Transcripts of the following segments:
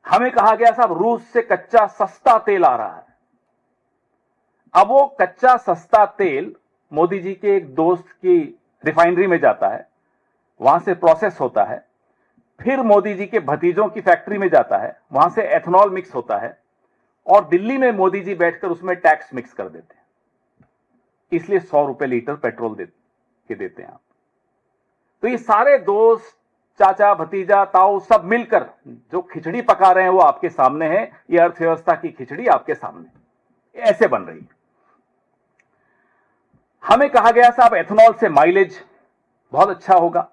हमें कहा गया साहब रूस से कच्चा सस्ता तेल आ रहा है। अब वो कच्चा सस्ता तेल मोदी जी के एक दोस्त की रिफाइनरी में जाता है, वहां से प्रोसेस होता है, फिर मोदी जी के भतीजों की फैक्ट्री में जाता है, वहां से एथेनॉल मिक्स होता है और दिल्ली में मोदी जी बैठकर उसमें टैक्स मिक्स कर देते हैं। इसलिए 100 रुपए लीटर पेट्रोल देते हैं आप। तो ये सारे दोस्त, चाचा, भतीजा, ताऊ सब मिलकर जो खिचड़ी पका रहे हैं वो आपके सामने है। ये अर्थव्यवस्था की खिचड़ी आपके सामने ऐसे बन रही है। हमें कहा गया साहब एथेनॉल से माइलेज बहुत अच्छा होगा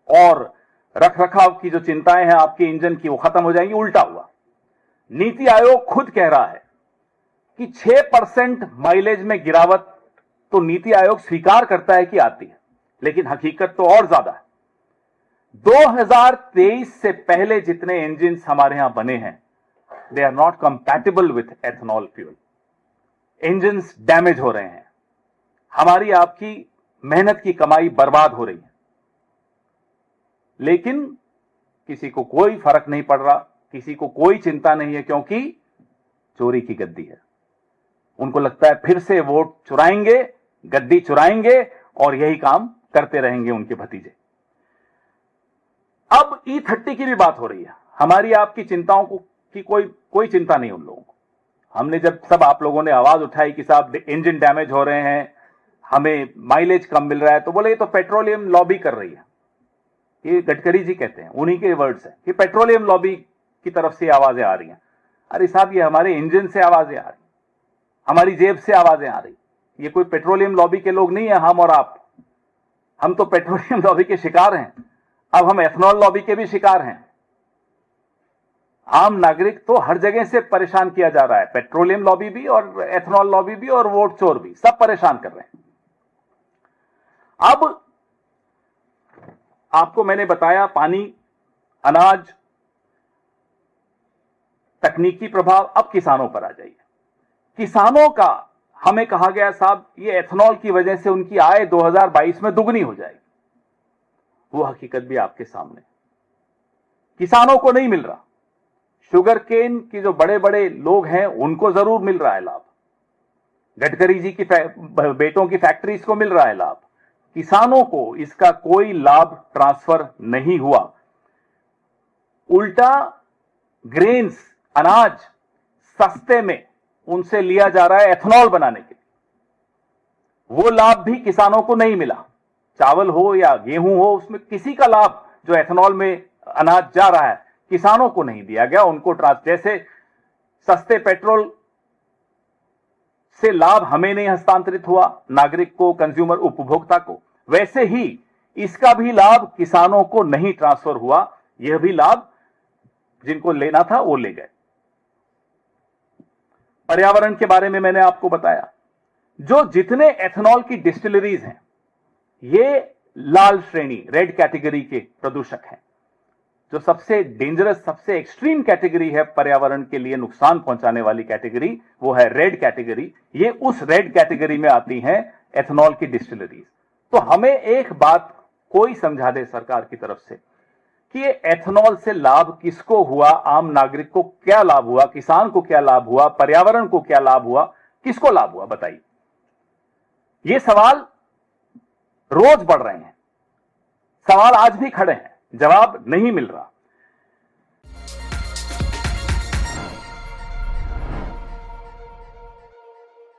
और रखरखाव की जो चिंताएं हैं आपके इंजन की वो खत्म हो जाएंगी। उल्टा हुआ। नीति आयोग खुद कह रहा है कि 6% माइलेज में गिरावट तो नीति आयोग स्वीकार करता है कि आती है, लेकिन हकीकत तो और ज्यादा है। 2023 से पहले जितने इंजन हमारे यहां बने हैं, they are not compatible with ethanol fuel. Engine damage हो रहे हैं, हमारी आपकी मेहनत की कमाई बर्बाद हो रही है, लेकिन किसी को कोई फर्क नहीं पड़ रहा, किसी को कोई चिंता नहीं है, क्योंकि चोरी की गद्दी है। उनको लगता है फिर से वोट चुराएंगे, गद्दी चुराएंगे और यही काम करते रहेंगे उनके भतीजे। अब E30 की भी बात हो रही है। हमारी आपकी चिंताओं की कोई चिंता नहीं उन लोगों को। हमने जब सब आप लोगों ने आवाज उठाई कि साहब इंजन डैमेज हो रहे हैं, हमें माइलेज कम मिल रहा है, तो बोले ये तो पेट्रोलियम लॉबी कर रही है। ये गडकरी जी कहते हैं, उन्हीं के वर्ड्स हैं कि पेट्रोलियम लॉबी की तरफ से आवाजें आ रही हैं। अरे साहब, ये हमारे इंजन से आवाजें आ रही, हमारी जेब से आवाजें आ रही। ये कोई पेट्रोलियम लॉबी के लोग नहीं है हम और आप। हम तो पेट्रोलियम लॉबी के शिकार हैं। अब हम एथेनॉल लॉबी के भी शिकार हैं। आम नागरिक तो हर जगह से परेशान किया जा रहा है, पेट्रोलियम लॉबी भी और एथेनॉल लॉबी भी और वोट चोर भी, सब परेशान कर रहे हैं। अब आपको मैंने बताया पानी, अनाज, तकनीकी प्रभाव। अब किसानों पर आ जाइए। किसानों का हमें कहा गया साहब ये एथेनॉल की वजह से उनकी आय 2022 में दुगनी हो जाएगी। वो हकीकत भी आपके सामने। किसानों को नहीं मिल रहा। शुगर केन की जो बड़े बड़े लोग हैं उनको जरूर मिल रहा है लाभ, गडकरी जी की बेटों की फैक्ट्रीज को मिल रहा है लाभ। किसानों को इसका कोई लाभ ट्रांसफर नहीं हुआ। उल्टा ग्रेन्स, अनाज सस्ते में उनसे लिया जा रहा है एथेनॉल बनाने के लिए। वो लाभ भी किसानों को नहीं मिला। चावल हो या गेहूं हो, उसमें किसी का लाभ जो एथेनॉल में अनाज जा रहा है किसानों को नहीं दिया गया। उनको जैसे सस्ते पेट्रोल से लाभ हमें नहीं हस्तांतरित हुआ, नागरिक को, कंज्यूमर, उपभोक्ता को, वैसे ही इसका भी लाभ किसानों को नहीं ट्रांसफर हुआ। यह भी लाभ जिनको लेना था वो ले गए। पर्यावरण के बारे में मैंने आपको बताया। जो जितने एथेनॉल की डिस्टिलरीज हैं ये लाल श्रेणी, रेड कैटेगरी के प्रदूषक हैं। जो सबसे डेंजरस, सबसे एक्सट्रीम कैटेगरी है पर्यावरण के लिए नुकसान पहुंचाने वाली कैटेगरी, वो है रेड कैटेगरी। ये उस रेड कैटेगरी में आती हैं एथेनॉल की डिस्टिलरीज। तो हमें एक बात कोई समझा दे सरकार की तरफ से कि ये एथेनॉल से लाभ किसको हुआ, आम नागरिक को क्या लाभ हुआ, किसान को क्या लाभ हुआ, पर्यावरण को क्या लाभ हुआ, किसको लाभ हुआ, बताइए। ये सवाल रोज बढ़ रहे हैं, सवाल आज भी खड़े हैं, जवाब नहीं मिल रहा।